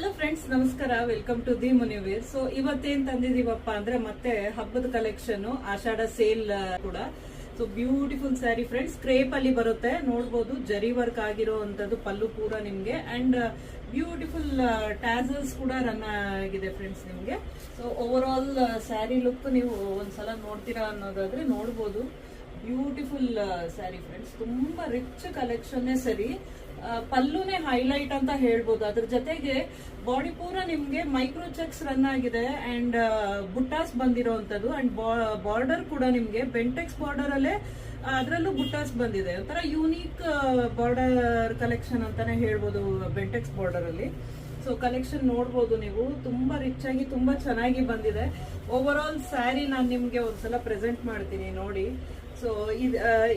Hello friends, ನಮಸ್ಕಾರ. Welcome to the ಮುನಿವೇರ್. So ಇವತ್ತೇನ್ ತಂದಿದೀವಪ್ಪ ಅಂದ್ರೆ ಮತ್ತೆ ಹಬ್ಬದ ಕಲೆಕ್ಷನ್, ಆಷಾಢ ಸೇಲ್ ಕೂಡ. So beautiful saree friends, crepe ಅಲ್ಲಿ ಬರುತ್ತೆ, ನೋಡ್ಬೋದು. ಜರಿ ವರ್ಕ್ ಆಗಿರೋಂಥದ್ದು ಪಲ್ಲು ಪೂರ ನಿಮ್ಗೆ, ಅಂಡ್ ಬ್ಯೂಟಿಫುಲ್ ಟ್ಯಾಸಲ್ಸ್ ಕೂಡ ರನ್ ಆಗಿದೆ ಫ್ರೆಂಡ್ಸ್ ನಿಮ್ಗೆ. So over all saree look ನೀವು ಒಂದ್ಸಲ ನೋಡ್ತೀರಾ ಅನ್ನೋದಾದ್ರೆ ನೋಡ್ಬೋದು. ಬ್ಯೂಟಿಫುಲ್ ಸ್ಯಾರಿ ಫ್ರೆಂಡ್ಸ್, ತುಂಬಾ ರಿಚ್ ಕಲೆಕ್ಷನ್ ಸರಿ. ಪಲ್ಲುನೇ ಹೈಲೈಟ್ ಅಂತ ಹೇಳ್ಬೋದು. ಅದ್ರ ಜೊತೆಗೆ ಬಾಡಿ ಪೂರ ನಿಮ್ಗೆ ಮೈಕ್ರೋ ಚೆಕ್ಸ್ ರನ್ ಆಗಿದೆ, ಅಂಡ್ ಬುಟ್ಟಾಸ್ ಬಂದಿರೋಂಥದ್ದು, ಅಂಡ್ ಬಾರ್ಡರ್ ಕೂಡ ನಿಮ್ಗೆ ಬೆಂಟೆಕ್ಸ್ ಬಾರ್ಡರ್ ಅಲ್ಲೇ ಅದರಲ್ಲೂ ಬುಟ್ಟಾಸ್ ಬಂದಿದೆ. ಒಂಥರ ಯೂನಿಕ್ ಬಾರ್ಡರ್ ಕಲೆಕ್ಷನ್ ಅಂತಾನೆ ಹೇಳ್ಬೋದು ಬೆಂಟೆಕ್ಸ್ ಬಾರ್ಡರ್ ಅಲ್ಲಿ. ಸೊ ಕಲೆಕ್ಷನ್ ನೋಡ್ಬೋದು ನೀವು, ತುಂಬಾ ರಿಚ್ ಆಗಿ ತುಂಬಾ ಚೆನ್ನಾಗಿ ಬಂದಿದೆ. ಓವರ್ ಆಲ್ ಸ್ಯಾರಿ ನಾನು ನಿಮ್ಗೆ ಒಂದ್ಸಲ ಪ್ರೆಸೆಂಟ್ ಮಾಡ್ತೀನಿ ನೋಡಿ. ಸೊ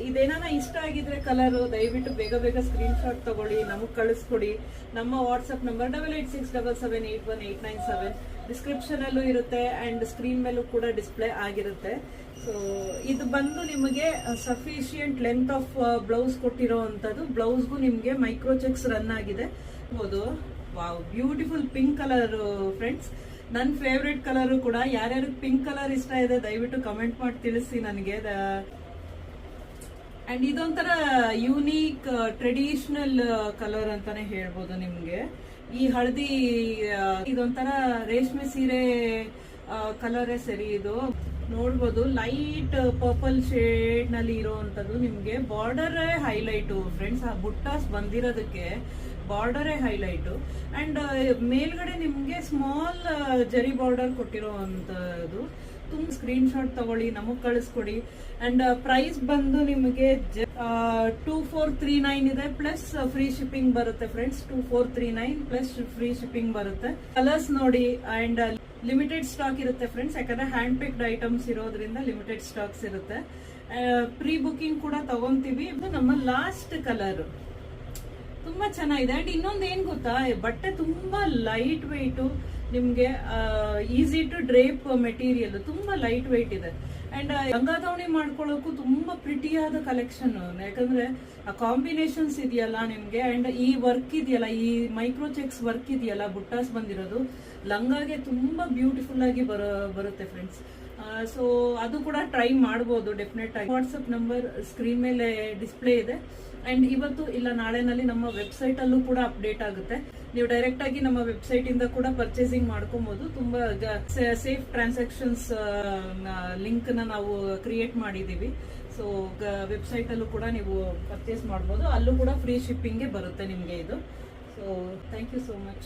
ಇದೇನಾನ ಇಷ್ಟ ಆಗಿದ್ರೆ ಕಲರ್, ದಯವಿಟ್ಟು ಬೇಗ ಬೇಗ ಸ್ಕ್ರೀನ್ ಶಾಟ್ ತಗೊಳ್ಳಿ, ನಮಗ್ ಕಳಿಸ್ಕೊಡಿ. ನಮ್ಮ ವಾಟ್ಸ್ಆಪ್ ನಂಬರ್ 8867781897 ಡಿಸ್ಕ್ರಿಪ್ಷನ್ ಅಲ್ಲೂ ಇರುತ್ತೆ, ಅಂಡ್ ಸ್ಕ್ರೀನ್ ಮೇಲೂ ಕೂಡ ಡಿಸ್ಪ್ಲೇ ಆಗಿರುತ್ತೆ. ಸೊ ಇದು ಬಂದು ನಿಮಗೆ ಸಫಿಶಿಯಂಟ್ ಲೆಂತ್ ಆಫ್ ಬ್ಲೌಸ್ ಕೊಟ್ಟಿರೋ ಅಂತದ್ದು. ಬ್ಲೌಸ್ಗೂ ನಿಮ್ಗೆ ಮೈಕ್ರೋ ಚೆಕ್ಸ್ ರನ್ ಆಗಿದೆ. Wow, beautiful pink colour friends, ನನ್ನ ಫೇವ್ರೆಟ್ ಕಲರ್ ಕೂಡ. ಯಾರ್ಯಾರು ಪಿಂಕ್ ಕಲರ್ ಇಷ್ಟ ಇದೆ ದಯವಿಟ್ಟು ಕಮೆಂಟ್ ಮಾಡಿ ತಿಳಿಸಿ ನನಗೆ. ಅಂಡ್ ಇದೊಂಥರ ಯೂನಿಕ್ ಟ್ರೆಡಿಷನಲ್ ಕಲರ್ ಅಂತಾನೆ ಹೇಳ್ಬೋದು ನಿಮ್ಗೆ. ಈ ಹಳದಿ ಇದೊಂಥರ ರೇಷ್ಮೆ ಸೀರೆ ಕಲರೇ ಸರಿ. ಇದು ನೋಡ್ಬೋದು, ಲೈಟ್ ಪರ್ಪಲ್ ಶೇಡ್ ನಲ್ಲಿ ಇರೋಂಥದ್ದು. ನಿಮ್ಗೆ ಬಾರ್ಡರ್ ಹೈಲೈಟ್ ಫ್ರೆಂಡ್ಸ್, ಆ ಬುಟ್ಟಾಸ್ ಬಂದಿರೋದಕ್ಕೆ ಬಾರ್ಡರೇ ಹೈಲೈಟ್. ಅಂಡ್ ಮೇಲ್ಗಡೆ ನಿಮ್ಗೆ ಸ್ಮಾಲ್ ಜರಿ ಬಾರ್ಡರ್ ಕೊಟ್ಟಿರೋಂಥದ್ದು. ತುಂಬ ಸ್ಕ್ರೀನ್ ಶಾಟ್ ತಗೊಳ್ಳಿ, ನಮಗ್ ಕಳಿಸ್ಕೊಡಿ. ಅಂಡ್ ಪ್ರೈಸ್ ಬಂದು ನಿಮಗೆ 2439 ಇದೆ, ಪ್ಲಸ್ ಫ್ರೀ ಶಿಪ್ಪಿಂಗ್ ಬರುತ್ತೆ ಫ್ರೆಂಡ್ಸ್. 2439 ಪ್ಲಸ್ ಫ್ರೀ ಶಿಪ್ಪಿಂಗ್ ಬರುತ್ತೆ. ಕಲರ್ಸ್ ನೋಡಿ, ಅಂಡ್ ಲಿಮಿಟೆಡ್ ಸ್ಟಾಕ್ ಇರುತ್ತೆ ಫ್ರೆಂಡ್ಸ್, ಯಾಕಂದ್ರೆ ಹ್ಯಾಂಡ್ ಪಿಕ್ಡ್ ಐಟಮ್ಸ್ ಇರೋದ್ರಿಂದ ಲಿಮಿಟೆಡ್ ಸ್ಟಾಕ್ಸ್ ಇರುತ್ತೆ. ಪ್ರೀ ಬುಕಿಂಗ್ ಕೂಡ ತಗೊಂತೀವಿ. ಇದು ನಮ್ಮ ಲಾಸ್ಟ್ ಕಲರ್, ತುಂಬಾ ಚೆನ್ನಾಗಿದೆ. ಅಂಡ್ ಇನ್ನೊಂದು ಏನ್ ಗೊತ್ತಾ, ಬಟ್ಟೆ ತುಂಬಾ ಲೈಟ್ ವೆಯ್ಟ್, ನಿಮ್ಗೆ ಈಸಿ ಟು ಡ್ರೇಪ್ ಮೆಟೀರಿಯಲ್, ತುಂಬಾ ಲೈಟ್ ವೆಯ್ಟ್ ಇದೆ. ಅಂಡ್ ಲಂಗಾದಾವಣಿ ಮಾಡ್ಕೊಳ್ಳೋಕು ತುಂಬಾ ಪ್ರಿಟಿಯಾದ ಕಲೆಕ್ಷನ್, ಯಾಕಂದ್ರೆ ಆ ಕಾಂಬಿನೇಷನ್ಸ್ ಇದೆಯಲ್ಲ ನಿಮ್ಗೆ, ಅಂಡ್ ಈ ವರ್ಕ್ ಇದೆಯಲ್ಲ, ಈ ಮೈಕ್ರೋ ಚೆಕ್ಸ್ ವರ್ಕ್ ಇದೆಯಲ್ಲ, ಬುಟ್ಟಾಸ್ ಬಂದಿರೋದು ಲಂಗಾಗೆ ತುಂಬಾ ಬ್ಯೂಟಿಫುಲ್ ಆಗಿ ಬರುತ್ತೆ ಫ್ರೆಂಡ್ಸ್. ಸೊ ಅದು ಕೂಡ ಟ್ರೈ ಮಾಡಬಹುದು ಡೆಫಿನೆಟ್ ಆಗಿ. ವಾಟ್ಸ್ಆಪ್ ನಂಬರ್ ಸ್ಕ್ರೀನ್ ಮೇಲೆ ಡಿಸ್ಪ್ಲೇ ಇದೆ. ಅಂಡ್ ಇವತ್ತು ಇಲ್ಲ ನಾಳೆನಲ್ಲಿ ನಮ್ಮ ವೆಬ್ಸೈಟ್ ಅಲ್ಲೂ ಕೂಡ ಅಪ್ಡೇಟ್ ಆಗುತ್ತೆ. ನೀವು ಡೈರೆಕ್ಟ್ ಆಗಿ ನಮ್ಮ ವೆಬ್ಸೈಟ್ ಇಂದ ಕೂಡ ಪರ್ಚೇಸಿಂಗ್ ಮಾಡ್ಕೊಬಹುದು. ತುಂಬಾ ಸೇಫ್ ಟ್ರಾನ್ಸಾಕ್ಷನ್ಸ್ ಲಿಂಕ್ ನ ನಾವು ಕ್ರಿಯೇಟ್ ಮಾಡಿದೀವಿ. ಸೊ ವೆಬ್ಸೈಟ್ ಅಲ್ಲೂ ಕೂಡ ನೀವು ಪರ್ಚೇಸ್ ಮಾಡಬಹುದು, ಅಲ್ಲೂ ಕೂಡ ಫ್ರೀ ಶಿಪ್ಪಿಂಗ್ ಬರುತ್ತೆ ನಿಮ್ಗೆ ಇದು. So thank you so much.